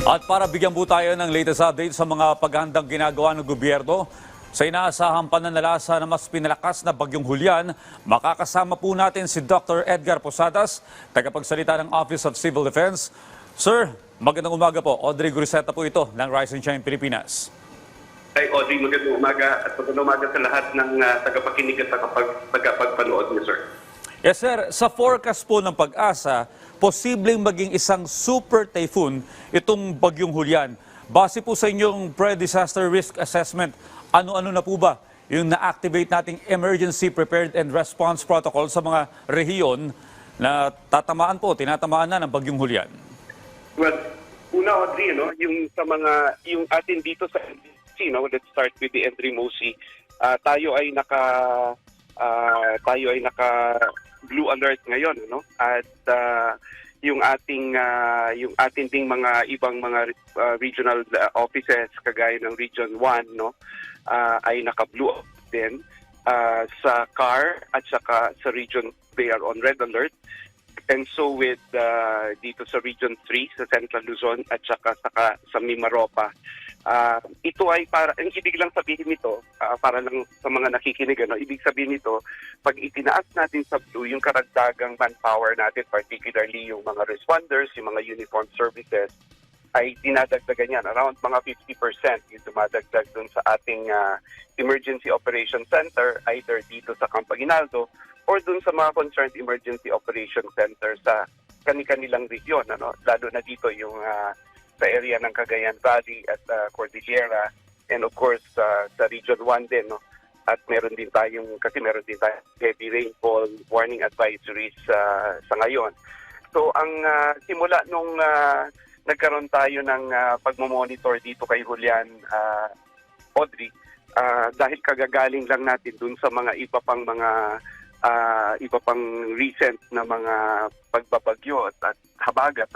At para bigyan po tayo ng latest update sa mga paghandang ginagawa ng gobyerno, sa inaasahang pananalasa na mas pinalakas na bagyong Julian, makakasama po natin si Dr. Edgar Posadas, tagapagsalita ng Office of Civil Defense. Sir, magandang umaga po. Audrey Guriseta po ito ng Rise and Shine Pilipinas. Ay, Audrey, magandang umaga at magandang umaga sa lahat ng tagapakinig at tagapagpanood niyo, sir. Yes, sir. Sa forecast po ng Pag-asa, posibleng maging isang super typhoon itong bagyong Julian. Base po sa inyong pre-disaster risk assessment, ano-ano na po ba yung na-activate nating emergency prepared and response protocol sa mga rehiyon na tinatamaan na ng bagyong Julian? Well, una, Audrey, yung atin dito sa NDC, let's start with the Endrimosi. Tayo ay naka blue alert ngayon, at yung ating ding mga ibang mga regional offices kagaya ng Region 1 ay naka-blue din sa CAR at saka sa Region, they are on red alert. And so with dito sa Region 3 sa Central Luzon at saka sa Mimaropa, ito ay ang ibig lang sabihin nito, para lang sa mga nakikinig, ibig sabihin nito, pag itinaas natin sa blue yung karagdagang manpower natin, particularly yung mga responders, yung mga uniformed services, ay dinadagdagan yan. Around mga 50% yung dumadagdag dun sa ating Emergency Operation Center, either dito sa Campo Aguinaldo or dun sa mga concerned Emergency Operation Center sa kanilang region, lalo na dito yung sa area ng Cagayan Valley at Cordillera, and of course sa Region 1 din, at meron din tayong heavy rainfall warning advisories sa ngayon. So ang simula nung nagkaroon tayo ng pagmamonitor dito kay Julian, Audrey, dahil kagagaling lang natin dun sa mga iba pang recent na mga pagbabagyo at habagat,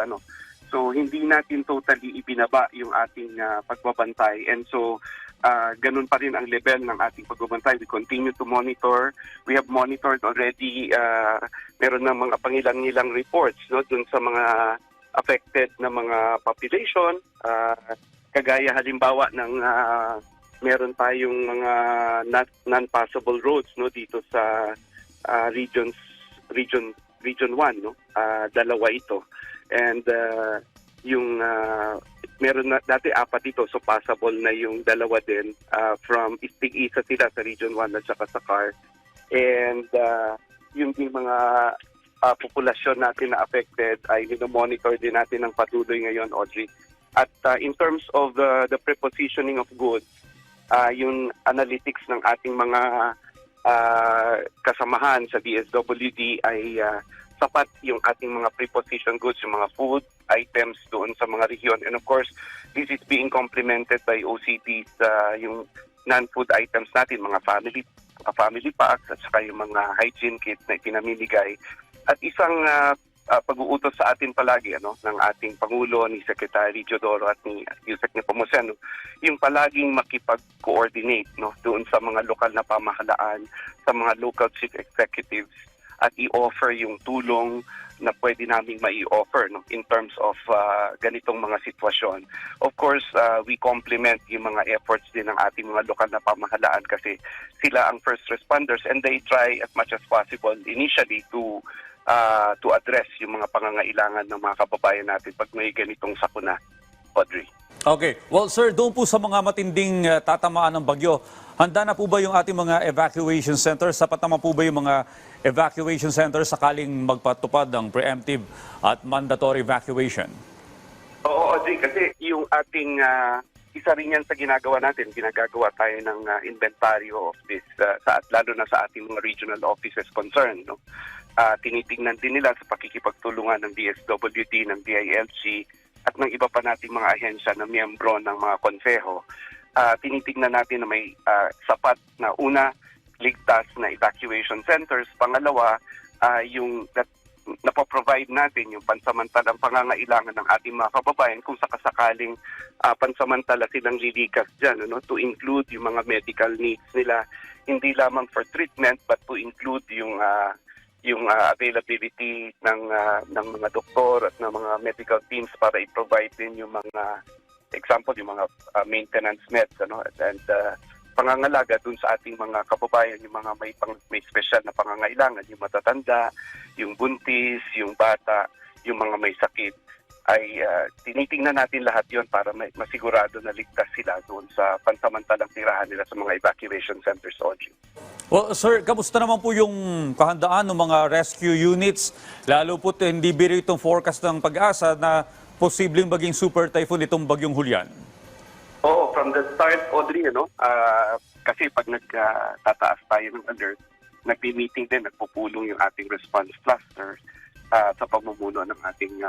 So hindi natin totally ibinaba yung ating pagbabantay, and so ganun pa rin ang level ng ating pagbabantay. We continue to monitor. We have monitored already, meron ng mga pangilang-ilang reports dun sa mga affected na mga population, kagaya halimbawa ng meron tayong mga non-passable roads dito sa Region 1, dalawa ito. And yung meron na dati apat ito, so passable na yung dalawa din, from isa sila sa Region 1 at saka sa CAR. And yung mga populasyon natin na affected ay monitor din natin ng patuloy ngayon, Audrey. At in terms of the prepositioning of goods, yung analytics ng ating mga kasamahan sa DSWD ay sapat yung ating mga preposition goods, yung mga food items doon sa mga region. And of course, this is being complemented by OCDs, yung non-food items natin, mga family packs at saka yung mga hygiene kits na pinamimigay. At isang pag-uutos sa atin palagi ng ating Pangulo, ni Secretary Teodoro at ni Yusek Nepomuceno, yung palaging makipag-coordinate doon sa mga lokal na pamahalaan, sa mga local chief executives, at i-offer yung tulong na pwede naming mai-offer in terms of ganitong mga sitwasyon. Of course, we complement yung mga efforts din ng ating mga lokal na pamahalaan kasi sila ang first responders, and they try as much as possible initially to address yung mga pangangailangan ng mga kababayan natin pag may ganitong sakuna, Audrey. Okay. Well, sir, doon po sa mga matinding tatamaan ng bagyo, handa na po ba yung ating mga evacuation centers? Sapat naman po ba yung mga evacuation centers sakaling magpatupad ng preemptive at mandatory evacuation? Oo, Audrey, kasi yung ating isa rin yan sa ginagawa natin. Ginagawa tayo ng inventaryo of this, lalo na sa ating mga regional offices concerned. Tinitingnan din nila sa pakikipagtulungan ng DSWD, ng DILG, at ng iba pa nating mga ahensya na miyembro ng mga konseho. Tinitingnan natin na may sapat na ligtas na evacuation centers. Pangalawa, yung napoprovide natin yung pansamantalang pangangailangan ng ating mga kababayan kung sakasakaling pansamantala silang lilikas dyan, to include yung mga medical needs nila, hindi lamang for treatment but to include yung availability ng mga doktor at ng mga medical teams para i-provide din yung mga example, yung mga maintenance meds, and pangangalaga dun sa ating mga kababayan, yung mga may special na pangangailangan, yung matatanda, yung buntis, yung bata, yung mga may sakit, ay tinitingnan natin lahat yon para masigurado na ligtas sila doon sa pansamantalang tirahan nila sa mga evacuation centers, Audrey. Well, sir, kamusta naman po yung kahandaan ng mga rescue units? Lalo po hindi biro itong forecast ng Pag-asa na posibleng maging super typhoon itong bagyong Julian. Oo, from the start, Audrey, kasi pag nagtataas tayo ng alert, nagpi-meeting din, nagpupulong yung ating response cluster sa pamumuno ng ating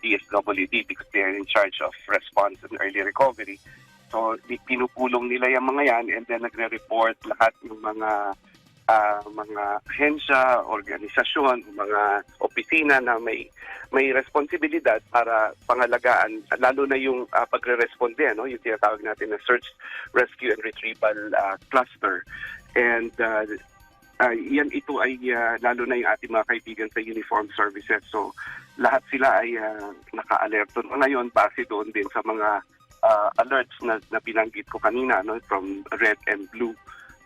DSWD because they are in charge of response and early recovery. So, pinupulong nila yung mga yan and then nagre-report lahat ng mga ahensya, organisasyon, mga opisina na may responsibilidad para pangalagaan, lalo na yung pagre-responde, yung tinatawag natin na Search, Rescue and Retrieval Cluster. And ito ay lalo na yung ating mga kaibigan sa uniformed services. So lahat sila ay naka-alerto ngayon base doon din sa mga alerts na binanggit ko kanina, from red and blue.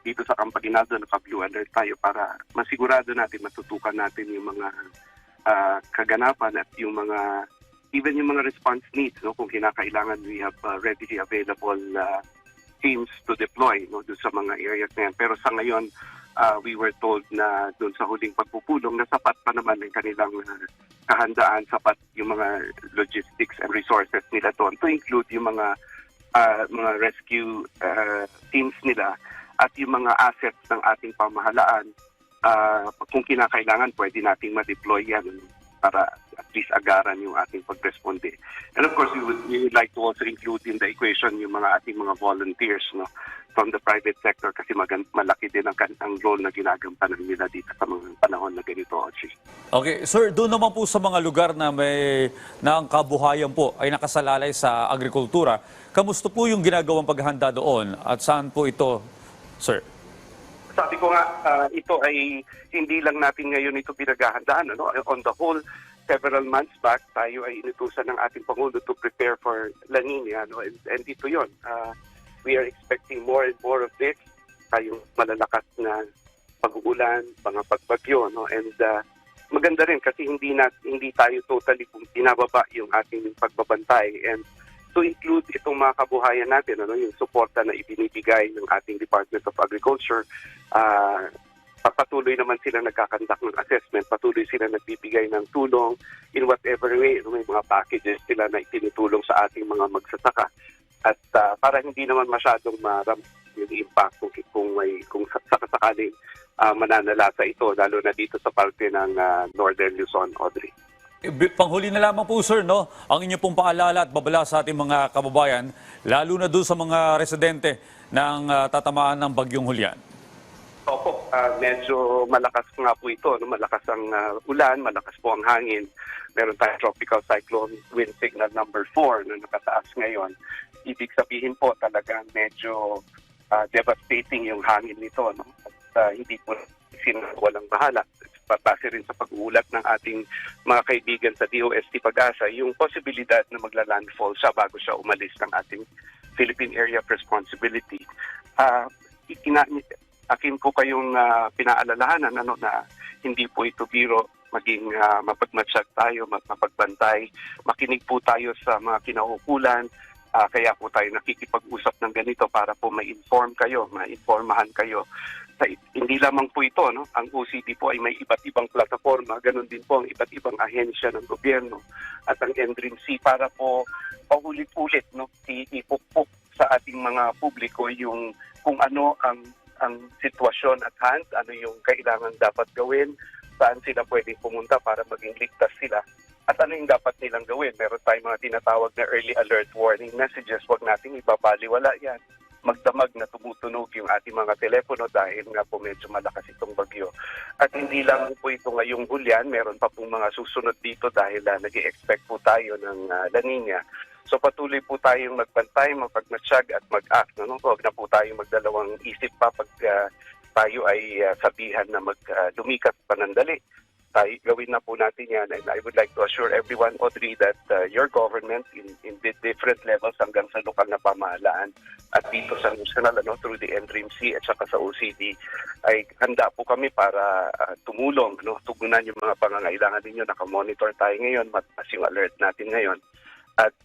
Dito sa Campanado, naka-blue alert tayo para masigurado natin, matutukan natin yung mga kaganapan at yung even yung mga response needs, kung kinakailangan, we have readily available teams to deploy doon sa mga areas na yan. Pero sa ngayon, we were told na doon sa huling pagpupulong na sapat pa naman ang kanilang kahandaan, sapat yung mga logistics and resources nila doon to include yung mga rescue teams nila at yung mga assets ng ating pamahalaan. Kung kinakailangan, pwede nating ma-deploy yan para at least agaran yung ating pagresponde. And of course, we would like to also include in the equation yung mga ating mga volunteers from the private sector kasi malaki din ang role na ginagampanan nila dito sa mga panahon na ganito, Audrey. Okay, sir, doon naman po sa mga lugar na ang kabuhayan po ay nakasalalay sa agrikultura, kamusta po yung ginagawang paghahanda doon at saan po ito, sir? Sabi ko nga, ito ay hindi lang natin ngayon ito pinaghahandaan. On the whole, several months back, tayo ay inutusan ng ating Pangulo to prepare for La Nina. And ito yun. We are expecting more and more of this. Tayong malalakas na pag-uulan, mga pagbagyo. And maganda rin kasi hindi tayo totally pinababa yung ating pagbabantay. And to include itong mga kabuhayan natin, yung suporta na ibinibigay ng ating Department of Agriculture, patuloy naman sila nagkakandak ng assessment, patuloy sila nagbibigay ng tulong in whatever way. May mga packages sila na itinutulong sa ating mga magsasaka. At para hindi naman masyadong yung impact kung sakasakaling mananalasa ito, lalo na dito sa parte ng Northern Luzon, Audrey. Panghuli na lamang po, sir, ang inyo pong paalala at babala sa ating mga kababayan, lalo na doon sa mga residente ng tatamaan ng bagyong Julian. Opo, medyo malakas nga po ito. Malakas ang ulan, malakas po ang hangin. Meron tayong tropical cyclone wind signal number 4 na nakataas ngayon. Ibig sabihin po talagang medyo devastating yung hangin nito. At hindi po walang bahala. Base rin sa pag-uulat ng ating mga kaibigan sa DOST Pag-asa, yung posibilidad na magla-landfall siya bago siya umalis ng ating Philippine Area of Responsibility. Akin ko kayong pinaalalahanan na hindi po ito biro, maging mapagmatsyag tayo, mapagbantay, makinig po tayo sa mga kinauukulan, kaya po tayo nakikipag-usap ng ganito para po ma-inform kayo, ma-informahan kayo. Hindi lamang po ito, ang OCD po ay may iba't ibang plataforma, ganun din po ang iba't ibang ahensya ng gobyerno at ang NDRIMC para po paulit-ulit ipukpok sa ating mga publiko yung kung ano ang sitwasyon at hand, ano yung kailangan dapat gawin, saan sila pwedeng pumunta para maging ligtas sila, at ano yung dapat nilang gawin. Meron tayong mga tinatawag na early alert warning messages, wag nating ibabaliwala yan. Magdamag na tumutunog yung ating mga telepono dahil nga po medyo malakas itong bagyo. At hindi lang po ito ngayong Julian, meron pa pong mga susunod dito dahil nag-i-expect po tayo ng La Nina. So patuloy po tayong magbantay, mapagmatsyag at mag-act. Huwag na po tayong magdalawang isip pa pag tayo ay sabihan na lumikas panandali. Gawin na po natin yan. And I would like to assure everyone, Audrey, that your government in the different levels hanggang sa lokal na pamahalaan at dito sa national, through the NDRIMC at saka sa OCD, ay handa po kami para tumulong, tugunan yung mga pangangailangan ninyo. Nakamonitor tayo ngayon, mataas yung alert natin ngayon. At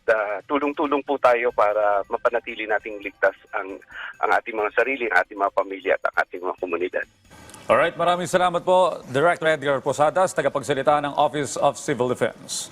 tulong-tulong po tayo para mapanatili nating ligtas ang ating mga sarili, ang ating mga pamilya at ang ating mga komunidad. Alright, maraming salamat po, Director Edgar Posadas, tagapagsalita ng Office of Civil Defense.